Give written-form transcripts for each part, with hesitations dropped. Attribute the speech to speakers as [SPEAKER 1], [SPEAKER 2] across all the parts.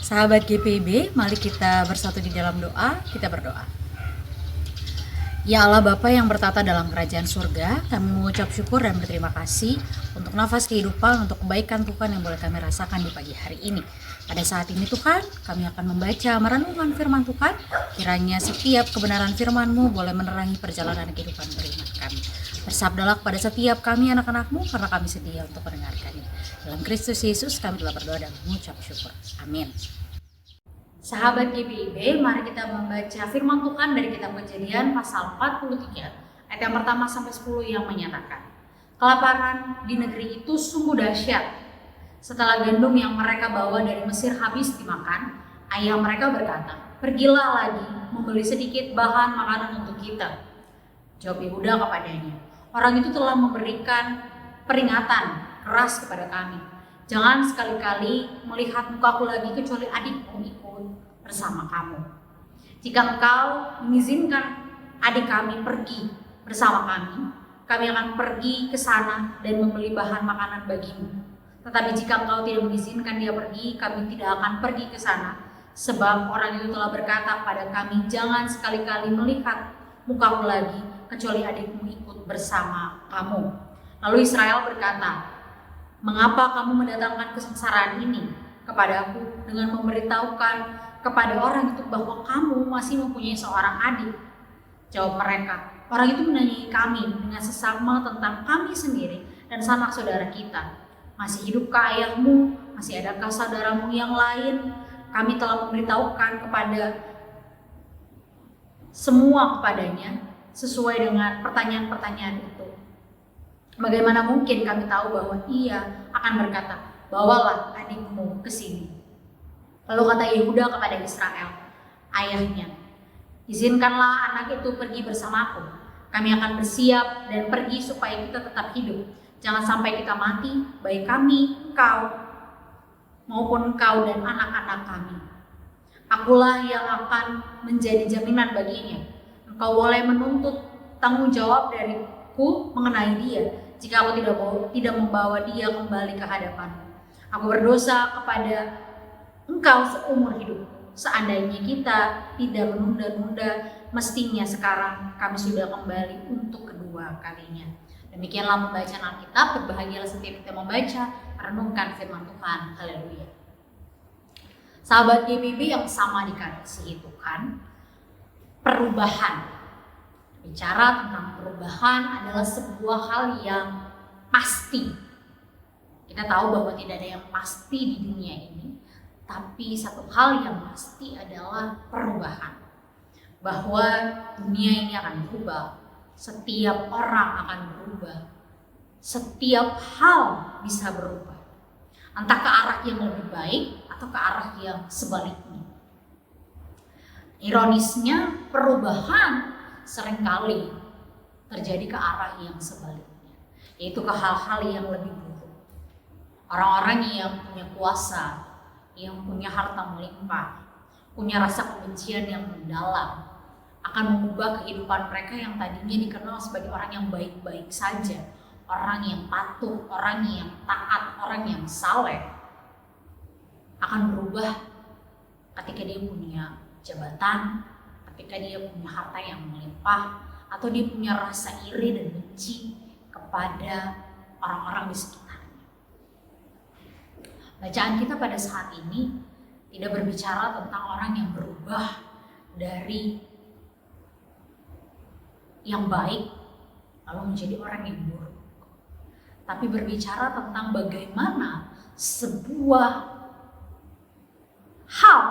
[SPEAKER 1] Sahabat GPIB, mari kita bersatu di dalam doa, kita berdoa. Ya Allah Bapa yang bertata dalam kerajaan surga, kami mengucap syukur dan berterima kasih untuk nafas kehidupan, untuk kebaikan Tuhan yang boleh kami rasakan di pagi hari ini. Pada saat ini Tuhan, kami akan membaca merenungkan firman Tuhan, kiranya setiap kebenaran firman-Mu boleh menerangi perjalanan kehidupan beriman kami. Bersabdalah kepada setiap kami anak-anak-Mu, karena kami sedia untuk mendengarkannya. Dalam Kristus Yesus kami telah berdoa dan mengucap syukur. Amin. Sahabat GPIB, mari kita membaca firman Tuhan dari kitab Kejadian pasal 43 ayat yang pertama sampai 10 yang menyatakan, kelaparan di negeri itu sungguh dahsyat. Setelah gandum yang mereka bawa dari Mesir habis dimakan, ayah mereka berkata, pergilah lagi membeli sedikit bahan makanan untuk kita. Jawab Yehuda kepadanya, orang itu telah memberikan peringatan keras kepada kami. Jangan sekali-kali melihat mukaku lagi kecuali adikmu ikut bersama kamu. Jika engkau mengizinkan adik kami pergi bersama kami akan pergi ke sana dan membeli bahan makanan bagimu. Tetapi jika engkau tidak mengizinkan dia pergi, kami tidak akan pergi ke sana. Sebab orang itu telah berkata kepada kami, jangan sekali-kali melihat mukaku lagi kecuali adikmu ikut bersama kamu. Lalu Israel berkata, mengapa kamu mendatangkan kesengsaraan ini kepadaku dengan memberitahukan kepada orang itu bahwa kamu masih mempunyai seorang adik? Jawab mereka, orang itu menanyai kami dengan sesama tentang kami sendiri dan sanak saudara kita. Masih hidupkah ayahmu? Masih adakah saudaramu yang lain? Kami telah memberitahukan kepada semua kepadanya sesuai dengan pertanyaan-pertanyaan itu. Bagaimana mungkin kami tahu bahwa ia akan berkata, bawalah adikmu ke sini. Lalu kata Yehuda kepada Israel, ayahnya, izinkanlah anak itu pergi bersamaku. Kami akan bersiap dan pergi supaya kita tetap hidup. Jangan sampai kita mati, baik kami, engkau, maupun engkau dan anak-anak kami. Akulah yang akan menjadi jaminan baginya. Engkau boleh menuntut tanggung jawab dariku mengenai dia, jika aku tidak membawa dia kembali ke hadapanmu. Aku berdosa kepada engkau seumur hidup. Seandainya kita tidak menunda-nunda, mestinya sekarang kami sudah kembali untuk kedua kalinya. Demikianlah pembacaan Alkitab. Berbahagialah setiap kita membaca, merenungkan firman Tuhan. Haleluya. Sahabat GPIB yang sama dikasihi Tuhan, perubahan. Bicara tentang perubahan adalah sebuah hal yang pasti. Kita tahu bahwa tidak ada yang pasti di dunia ini, tapi satu hal yang pasti adalah perubahan. Bahwa dunia ini akan berubah, setiap orang akan berubah, setiap hal bisa berubah. Entah ke arah yang lebih baik atau ke arah yang sebaliknya. Ironisnya, perubahan seringkali terjadi ke arah yang sebaliknya, yaitu ke hal-hal yang lebih buruk. Orang-orang yang punya kuasa, yang punya harta melimpah, punya rasa kebencian yang mendalam, akan mengubah kehidupan mereka yang tadinya dikenal sebagai orang yang baik-baik saja, orang yang patuh, orang yang taat, orang yang saleh, akan berubah ketika dia punya jabatan, ketika dia punya harta yang melimpah, atau dia punya rasa iri dan benci kepada orang-orang di sekitarnya. Bacaan kita pada saat ini tidak berbicara tentang orang yang berubah dari yang baik lalu menjadi orang yang buruk, tapi berbicara tentang bagaimana sebuah hal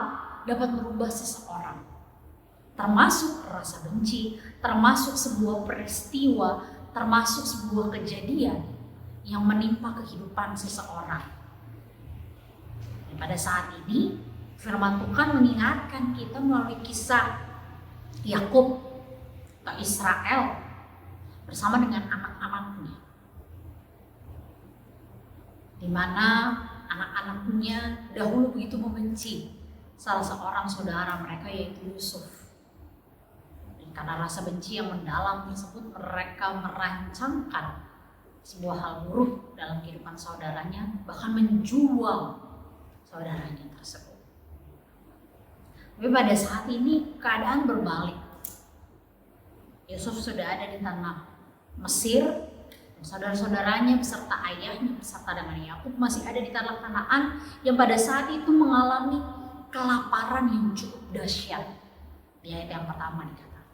[SPEAKER 1] dapat merubah seseorang, termasuk rasa benci, termasuk sebuah peristiwa, termasuk sebuah kejadian yang menimpa kehidupan seseorang. Dan pada saat ini Firman Tuhan mengingatkan kita melalui kisah Yakub atau Israel bersama dengan anak-anaknya, di mana anak-anaknya dahulu begitu membenci salah seorang saudara mereka, yaitu Yusuf. Dan karena rasa benci yang mendalam tersebut, mereka merancangkan sebuah hal buruk dalam kehidupan saudaranya, bahkan menjual saudaranya tersebut. Tapi pada saat ini keadaan berbalik. Yusuf sudah ada di tanah Mesir, dan saudara-saudaranya beserta ayahnya beserta dengan Yakub masih ada di tanah Kanaan yang pada saat itu mengalami kelaparan yang cukup dahsyat. Di ayat yang pertama dikatakan.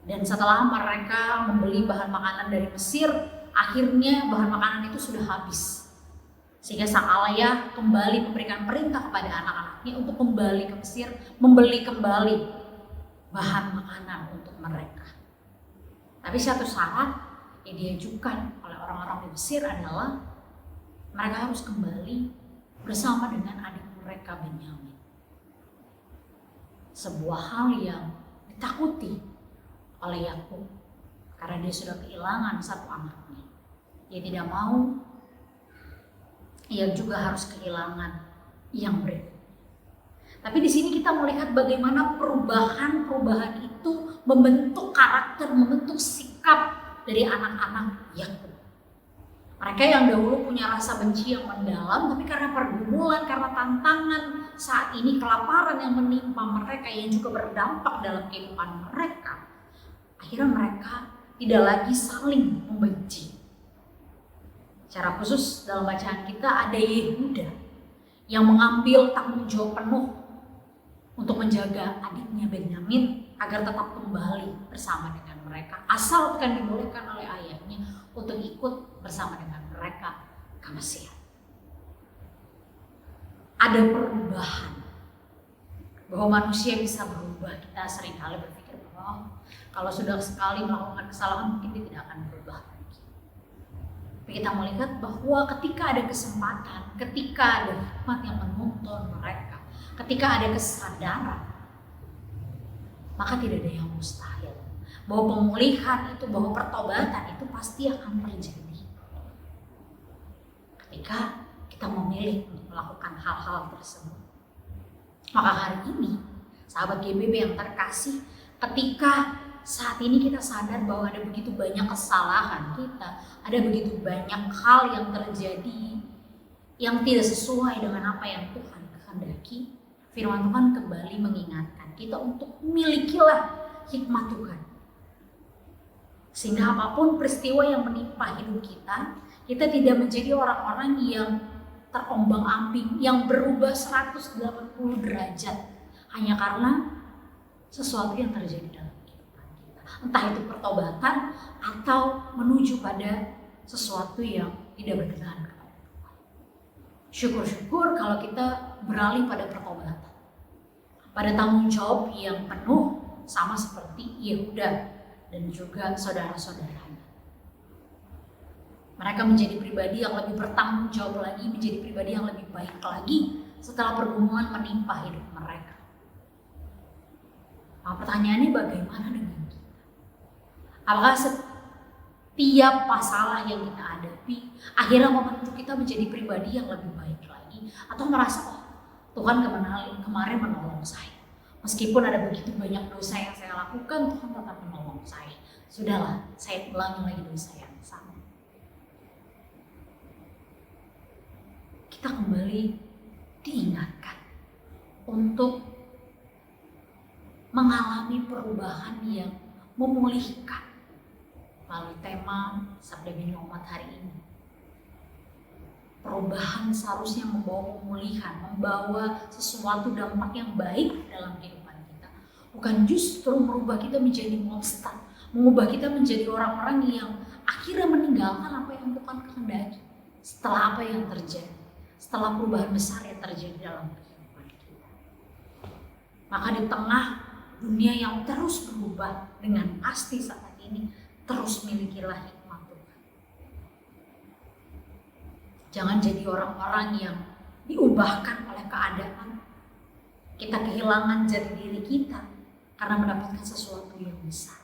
[SPEAKER 1] Dan setelah mereka membeli bahan makanan dari Mesir, akhirnya bahan makanan itu sudah habis. Sehingga sang ayah kembali memberikan perintah kepada anak-anaknya untuk kembali ke Mesir, membeli kembali bahan makanan untuk mereka. Tapi satu syarat yang diajukan oleh orang-orang di Mesir adalah mereka harus kembali bersama dengan adik mereka Benyamin. Sebuah hal yang ditakuti oleh Yakub karena dia sudah kehilangan satu anaknya. Dia tidak mau ia juga harus kehilangan yang berikutnya. Tapi di sini kita melihat bagaimana perubahan itu membentuk karakter, membentuk sikap dari anak-anak Yakub. Mereka yang dahulu punya rasa benci yang mendalam, tapi karena pergumulan, karena tantangan saat ini, kelaparan yang menimpa mereka yang juga berdampak dalam kehidupan mereka, akhirnya mereka tidak lagi saling membenci. Secara khusus dalam bacaan kita ada Yehuda yang mengambil tanggung jawab penuh untuk menjaga adiknya Benyamin agar tetap kembali bersama dengan mereka, asalkan dibolehkan oleh ayahnya untuk ikut bersama dengan mereka ke Mesir. Ada perubahan, bahwa manusia bisa berubah. Kita seringkali berpikir bahwa kalau sudah sekali melakukan kesalahan mungkin dia tidak akan berubah lagi. Tapi kita melihat bahwa ketika ada kesempatan, ketika ada hikmat yang menuntun mereka, ketika ada kesadaran, maka tidak ada yang mustahil. Bahwa pemulihan itu, bahwa pertobatan itu pasti akan terjadi. Ketika kita memilih untuk melakukan hal-hal tersebut. Maka hari ini, sahabat GBB yang terkasih, ketika saat ini kita sadar bahwa ada begitu banyak kesalahan kita, ada begitu banyak hal yang terjadi yang tidak sesuai dengan apa yang Tuhan kehendaki, firman Tuhan kembali mengingatkan kita untuk milikilah hikmat Tuhan. Sehingga apapun peristiwa yang menimpa hidup kita, kita tidak menjadi orang-orang yang terombang-ambing, yang berubah 180 derajat hanya karena sesuatu yang terjadi dalam kehidupan kita. Entah itu pertobatan atau menuju pada sesuatu yang tidak berkenan kepada Tuhan. Syukur-syukur kalau kita beralih pada pertobatan, pada tanggung jawab yang penuh, sama seperti Yehuda dan juga saudara-saudaranya. Mereka menjadi pribadi yang lebih bertanggung jawab lagi, menjadi pribadi yang lebih baik lagi setelah pergumulan menimpa hidup mereka. Nah, pertanyaannya bagaimana dengan kita? Apakah setiap masalah yang kita hadapi akhirnya membentuk kita menjadi pribadi yang lebih baik lagi? Atau merasa, oh Tuhan kemarin menolong saya. Meskipun ada begitu banyak dosa yang saya lakukan, Tuhan tetap menolong saya. Sudahlah, saya ulangi lagi dosa yang sama. Kita kembali diingatkan untuk mengalami perubahan yang memulihkan melalui tema Sabda Bini Umat hari ini. Perubahan seharusnya membawa pemulihan, membawa sesuatu dampak yang baik dalam kehidupan kita. Bukan justru merubah kita menjadi monster, mengubah kita menjadi orang-orang yang akhirnya meninggalkan apa yang Tuhan kehendaki setelah apa yang terjadi. Setelah perubahan besar yang terjadi dalam kehidupan kita. Maka di tengah dunia yang terus berubah dengan pasti saat ini, terus milikilah hikmat Tuhan. Jangan jadi orang-orang yang diubahkan oleh keadaan, kita kehilangan jati diri kita karena mendapatkan sesuatu yang besar.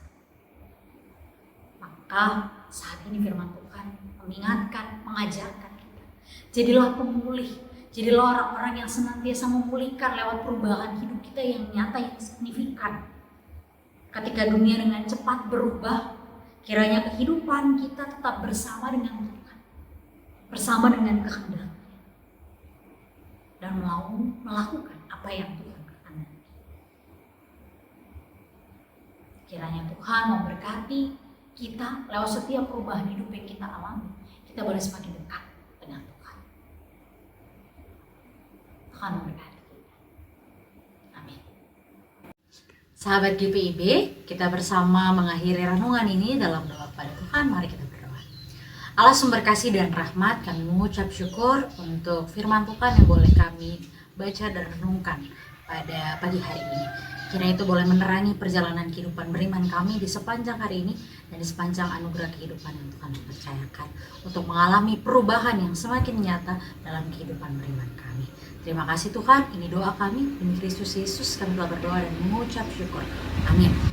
[SPEAKER 1] Maka saat ini firman Tuhan mengingatkan, mengajarkan kita, jadilah pemulih, jadilah orang-orang yang senantiasa memulihkan lewat perubahan hidup kita yang nyata, yang signifikan. Ketika dunia dengan cepat berubah, kiranya kehidupan kita tetap bersama dengan Tuhan, bersama dengan kehendak, dan mau melakukan apa yang Tuhan kehendaki. Kiranya Tuhan memberkati kita lewat setiap perubahan hidup yang kita alami. Kita boleh semakin dekat dengan Tuhan. Tuhan memberkati kita. Amin. Sahabat GPIB, kita bersama mengakhiri renungan ini dalam doa pada Tuhan. Mari kita berdoa. Allah sumber kasih dan rahmat, kami mengucap syukur untuk firman Tuhan yang boleh kami baca dan renungkan pada pagi hari ini. Kiranya itu boleh menerangi perjalanan kehidupan beriman kami di sepanjang hari ini dan di sepanjang anugerah kehidupan yang Tuhan percayakan untuk mengalami perubahan yang semakin nyata dalam kehidupan beriman kami. Terima kasih Tuhan, ini doa kami, demi Kristus Yesus kami telah berdoa dan mengucap syukur. Amin.